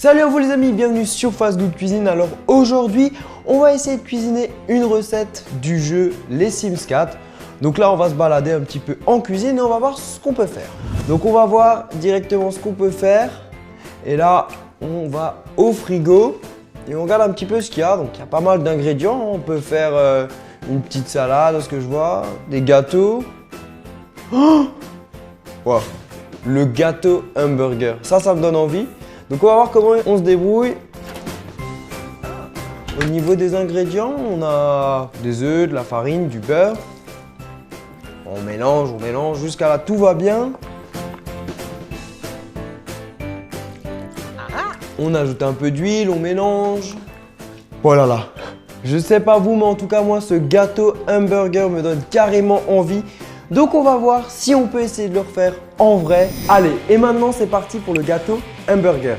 Salut à vous les amis, bienvenue sur Fast Good Cuisine. Alors aujourd'hui, on va essayer de cuisiner une recette du jeu Les Sims 4. Donc là, on va se balader un petit peu en cuisine et on va voir ce qu'on peut faire. Donc on va voir directement ce qu'on peut faire. Et là, on va au frigo et on regarde un petit peu ce qu'il y a. Donc il y a pas mal d'ingrédients. On peut faire une petite salade, ce que je vois, des gâteaux. Oh wow. Le gâteau hamburger, ça me donne envie. Donc on va voir comment on se débrouille. Au niveau des ingrédients, on a des œufs, de la farine, du beurre. On mélange jusqu'à là, tout va bien. On ajoute un peu d'huile, on mélange. Voilà là. Je sais pas vous, mais en tout cas moi ce gâteau hamburger me donne carrément envie. Donc on va voir si on peut essayer de le refaire en vrai. Allez, et maintenant c'est parti pour le gâteau hamburger.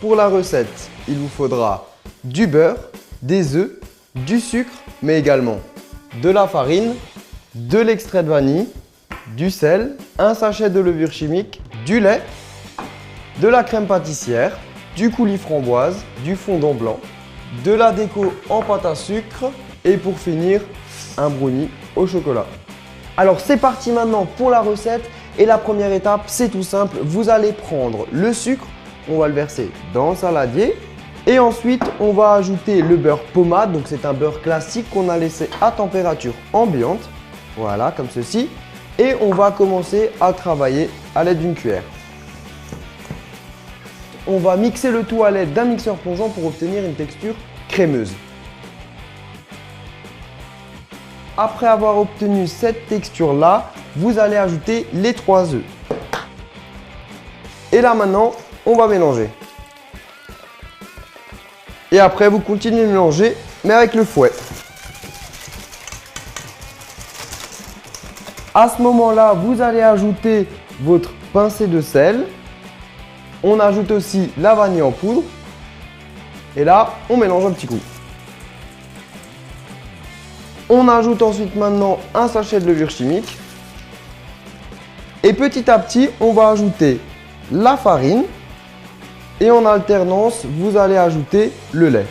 Pour la recette, il vous faudra du beurre, des œufs, du sucre, mais également de la farine, de l'extrait de vanille, du sel, un sachet de levure chimique, du lait, de la crème pâtissière, du coulis framboise, du fondant blanc, de la déco en pâte à sucre et pour finir, un brownie au chocolat. Alors c'est parti maintenant pour la recette et la première étape, c'est tout simple. Vous allez prendre le sucre, on va le verser dans le saladier et ensuite on va ajouter le beurre pommade. Donc c'est un beurre classique qu'on a laissé à température ambiante, voilà comme ceci. Et on va commencer à travailler à l'aide d'une cuillère. On va mixer le tout à l'aide d'un mixeur plongeant pour obtenir une texture crémeuse. Après avoir obtenu cette texture-là, vous allez ajouter les 3 œufs. Et là maintenant, on va mélanger. Et après, vous continuez de mélanger, mais avec le fouet. À ce moment-là, vous allez ajouter votre pincée de sel. On ajoute aussi la vanille en poudre. Et là, on mélange un petit coup. On ajoute ensuite maintenant un sachet de levure chimique. Et petit à petit, on va ajouter la farine. Et en alternance, vous allez ajouter le lait.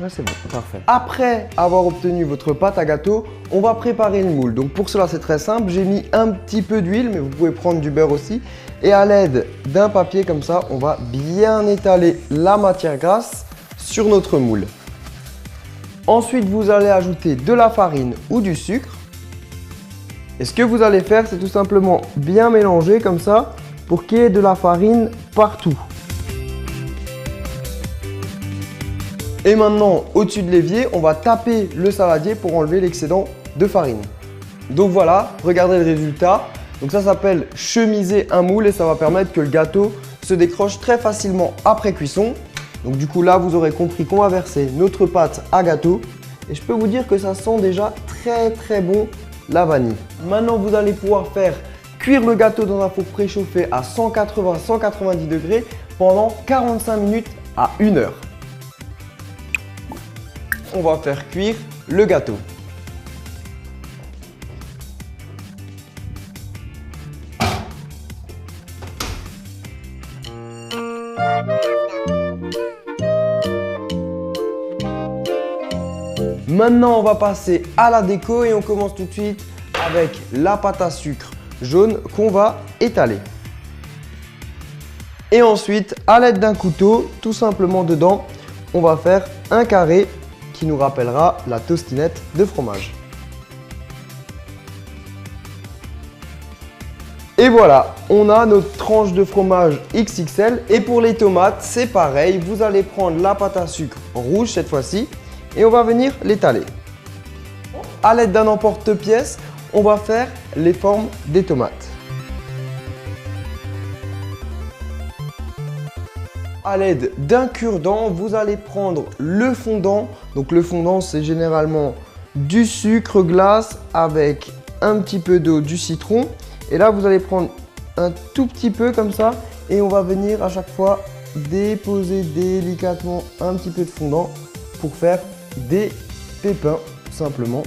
Là, c'est bon, parfait. Après avoir obtenu votre pâte à gâteau, on va préparer le moule. Donc pour cela, c'est très simple. J'ai mis un petit peu d'huile, mais vous pouvez prendre du beurre aussi. Et à l'aide d'un papier comme ça, on va bien étaler la matière grasse sur notre moule. Ensuite, vous allez ajouter de la farine ou du sucre. Et ce que vous allez faire, c'est tout simplement bien mélanger comme ça pour qu'il y ait de la farine partout. Et maintenant, au-dessus de l'évier, on va taper le saladier pour enlever l'excédent de farine. Donc voilà, regardez le résultat. Donc ça s'appelle chemiser un moule et ça va permettre que le gâteau se décroche très facilement après cuisson. Donc du coup là, vous aurez compris qu'on va verser notre pâte à gâteau. Et je peux vous dire que ça sent déjà très bon la vanille. Maintenant, vous allez pouvoir faire cuire le gâteau dans un four préchauffé à 180-190 degrés pendant 45 minutes à 1 heure. On va faire cuire le gâteau. Maintenant, on va passer à la déco et on commence tout de suite avec la pâte à sucre jaune qu'on va étaler. Et ensuite, à l'aide d'un couteau, tout simplement dedans, on va faire un carré qui nous rappellera la tostinette de fromage. Et voilà, on a notre tranche de fromage XXL. Et pour les tomates, c'est pareil. Vous allez prendre la pâte à sucre rouge cette fois-ci et on va venir l'étaler. À l'aide d'un emporte-pièce, on va faire les formes des tomates. À l'aide d'un cure-dent, vous allez prendre le fondant. Donc le fondant, c'est généralement du sucre glace avec un petit peu d'eau, du citron. Et là, vous allez prendre un tout petit peu comme ça et on va venir à chaque fois déposer délicatement un petit peu de fondant pour faire des pépins, tout simplement.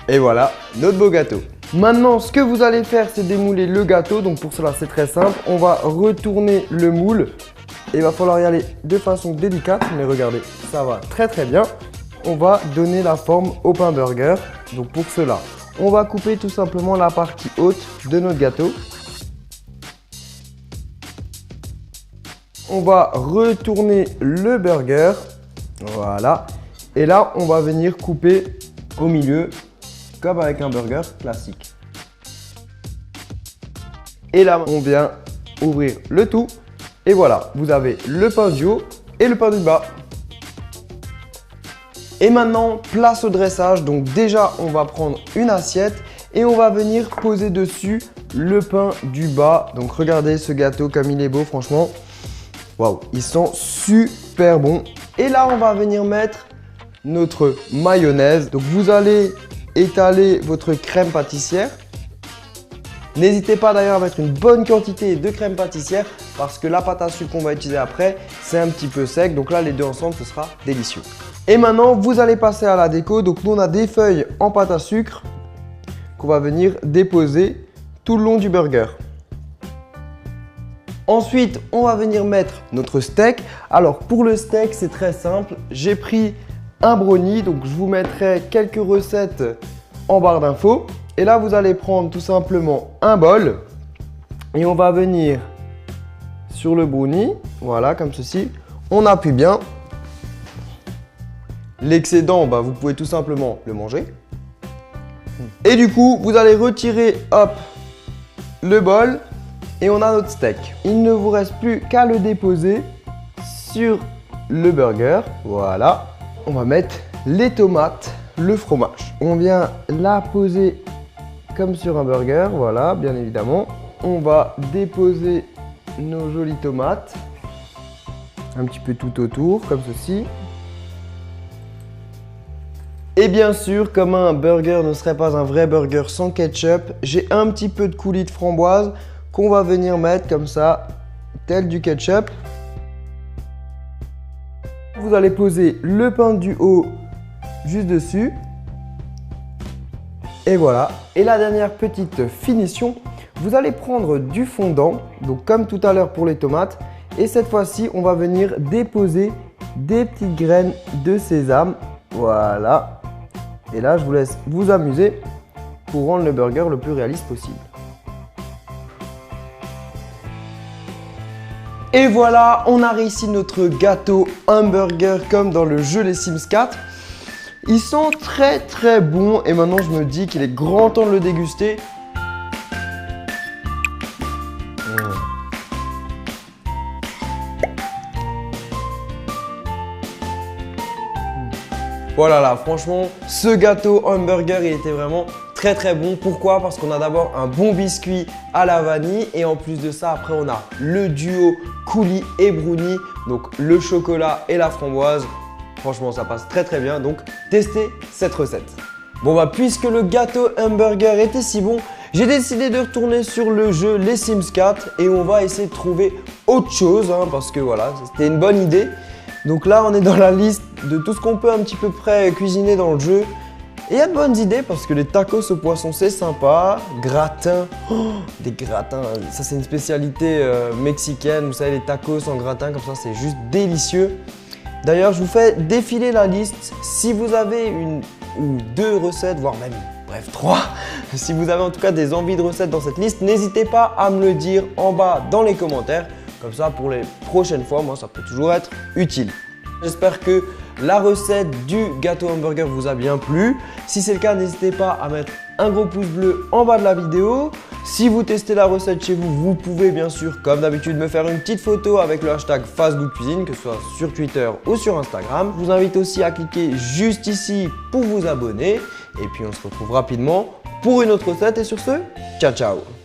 Et voilà notre beau gâteau. Maintenant, ce que vous allez faire, c'est démouler le gâteau. Donc pour cela, c'est très simple. On va retourner le moule. Et il va falloir y aller de façon délicate. Mais regardez, ça va très très bien. On va donner la forme au pain burger. Donc pour cela, on va couper tout simplement la partie haute de notre gâteau. On va retourner le burger. Voilà. Et là, on va venir couper au milieu comme avec un burger classique. Et là, on vient ouvrir le tout. Et voilà, vous avez le pain du haut et le pain du bas. Et maintenant, place au dressage. Donc déjà, on va prendre une assiette et on va venir poser dessus le pain du bas. Donc regardez ce gâteau comme il est beau, franchement. Waouh, il sent super bon. Et là, on va venir mettre notre mayonnaise. Donc vous allez étaler votre crème pâtissière. N'hésitez pas d'ailleurs à mettre une bonne quantité de crème pâtissière parce que la pâte à sucre qu'on va utiliser après, c'est un petit peu sec. Donc là, les deux ensemble, ce sera délicieux. Et maintenant, vous allez passer à la déco. Donc nous, on a des feuilles en pâte à sucre qu'on va venir déposer tout le long du burger. Ensuite, on va venir mettre notre steak. Alors pour le steak, c'est très simple. J'ai pris un brownie, donc je vous mettrai quelques recettes en barre d'infos. Et là, vous allez prendre tout simplement un bol et on va venir sur le brownie, voilà, comme ceci. On appuie bien. L'excédent, vous pouvez tout simplement le manger. Et du coup, vous allez retirer, hop, le bol et on a notre steak. Il ne vous reste plus qu'à le déposer sur le burger, voilà. On va mettre les tomates, le fromage. On vient la poser comme sur un burger, voilà, bien évidemment. On va déposer nos jolies tomates, un petit peu tout autour, comme ceci. Et bien sûr, comme un burger ne serait pas un vrai burger sans ketchup, j'ai un petit peu de coulis de framboise qu'on va venir mettre comme ça, tel du ketchup. Vous allez poser le pain du haut juste dessus. Et voilà. Et la dernière petite finition, vous allez prendre du fondant, donc comme tout à l'heure pour les tomates. Et cette fois-ci, on va venir déposer des petites graines de sésame. Voilà. Et là, je vous laisse vous amuser pour rendre le burger le plus réaliste possible. Et voilà, on a réussi notre gâteau hamburger comme dans le jeu Les Sims 4. Ils sont très très bons et maintenant je me dis qu'il est grand temps de le déguster. Voilà, là, franchement, ce gâteau hamburger, il était vraiment très très bon. Pourquoi? Parce qu'on a d'abord un bon biscuit à la vanille et en plus de ça, après on a le duo coulis et brownie, donc le chocolat et la framboise. Franchement, ça passe très très bien, donc testez cette recette. Bon puisque le gâteau hamburger était si bon, j'ai décidé de retourner sur le jeu Les Sims 4 et on va essayer de trouver autre chose parce que voilà, c'était une bonne idée. Donc là, on est dans la liste de tout ce qu'on peut un petit peu près cuisiner dans le jeu. Et il y a de bonnes idées parce que les tacos au poisson, c'est sympa. Gratin, des gratins, ça c'est une spécialité mexicaine. Vous savez, les tacos en gratin, comme ça, c'est juste délicieux. D'ailleurs, je vous fais défiler la liste. Si vous avez une ou deux recettes, voire même, bref, 3. Si vous avez en tout cas des envies de recettes dans cette liste, n'hésitez pas à me le dire en bas dans les commentaires. Comme ça, pour les prochaines fois, moi, ça peut toujours être utile. J'espère que la recette du gâteau hamburger vous a bien plu. Si c'est le cas, n'hésitez pas à mettre un gros pouce bleu en bas de la vidéo. Si vous testez la recette chez vous, vous pouvez bien sûr, comme d'habitude, me faire une petite photo avec le hashtag FastGoodCuisine, que ce soit sur Twitter ou sur Instagram. Je vous invite aussi à cliquer juste ici pour vous abonner. Et puis on se retrouve rapidement pour une autre recette. Et sur ce, ciao ciao!